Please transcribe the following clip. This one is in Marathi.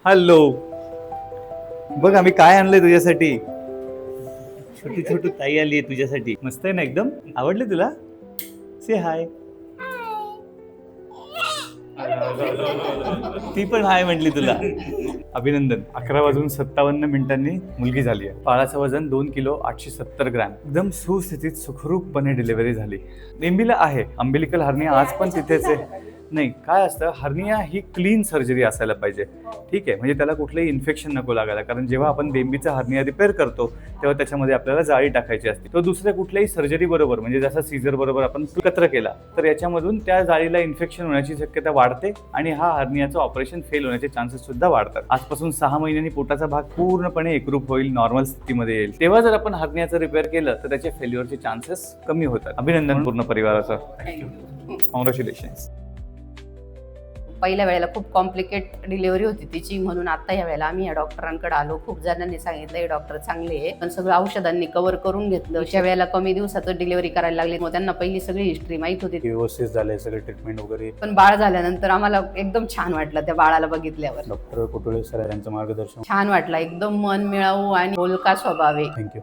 हॅलो, बघ आम्ही काय आणलंय तुझ्यासाठी. छोटी छोटी ताई आली आहे तुझ्यासाठी. मस्त आहे ना एकदम. आवडले तुला? से हाय. ती पण हाय म्हटली तुला. अभिनंदन. 11:57 मुलगी झाली आहे. बाळाचं वजन 2 किलो 870 ग्रॅम. एकदम सुस्थितीत सुखरूपपणे डिलिव्हरी झाली. बेंबीला आहे अंबिलिकल हर्निया, आज पण तिथेच आहे. नाही, काय असतं, हर्निया ही क्लीन सर्जरी असायला पाहिजे. ठीक आहे, म्हणजे त्याला कुठलंही इन्फेक्शन नको लागायला. कारण जेव्हा आपण बेंबीचा हर्निया रिपेअर करतो तेव्हा त्याच्यामध्ये आपल्याला जाळी टाकायची असते. तो दुसऱ्या कुठल्याही सर्जरी बरोबर, म्हणजे जसा सीझर बरोबर आपण एकत्र केला तर याच्यामधून त्या जाळीला इन्फेक्शन होण्याची शक्यता वाढते आणि हा हर्नियाचं ऑपरेशन फेल होण्याचे चान्सेस सुद्धा वाढतात. आजपासून 6 महिन्यांनी पोटाचा भाग पूर्णपणे एकरूप होईल, नॉर्मल स्थितीमध्ये येईल. तेव्हा जर आपण हर्नियाचं रिपेअर केलं तर त्याचे फेल्युअरचे चान्सेस कमी होतात. अभिनंदन पूर्ण परिवाराचं. कॉंग्रॅच्युलेशन्स. पहिल्या वेळेला खूप कॉम्प्लिकेट डिलिव्हरी होती तिची, म्हणून आता या वेळेला आम्ही या डॉक्टरांकडे आलो. खूप जणांनी सांगितलं हे डॉक्टर चांगले आहे, पण सगळं औषधांनी कव्हर करून घेतलं. अशा वेळेला कमी दिवसात डिलिव्हरी करायला लागली, मग त्यांना पहिली सगळी हिस्ट्री माहित होती, व्यवस्थित झालंय सगळं ट्रीटमेंट वगैरे. पण बाळ झाल्यानंतर आम्हाला एकदम छान वाटलं. त्या बाळाला बघितल्यावर डॉक्टर कुटुळे सर यांचं मार्गदर्शन. छान वाटलं, एकदम मन मिळावू आणि बोलका स्वभाव आहे. थँक्यू.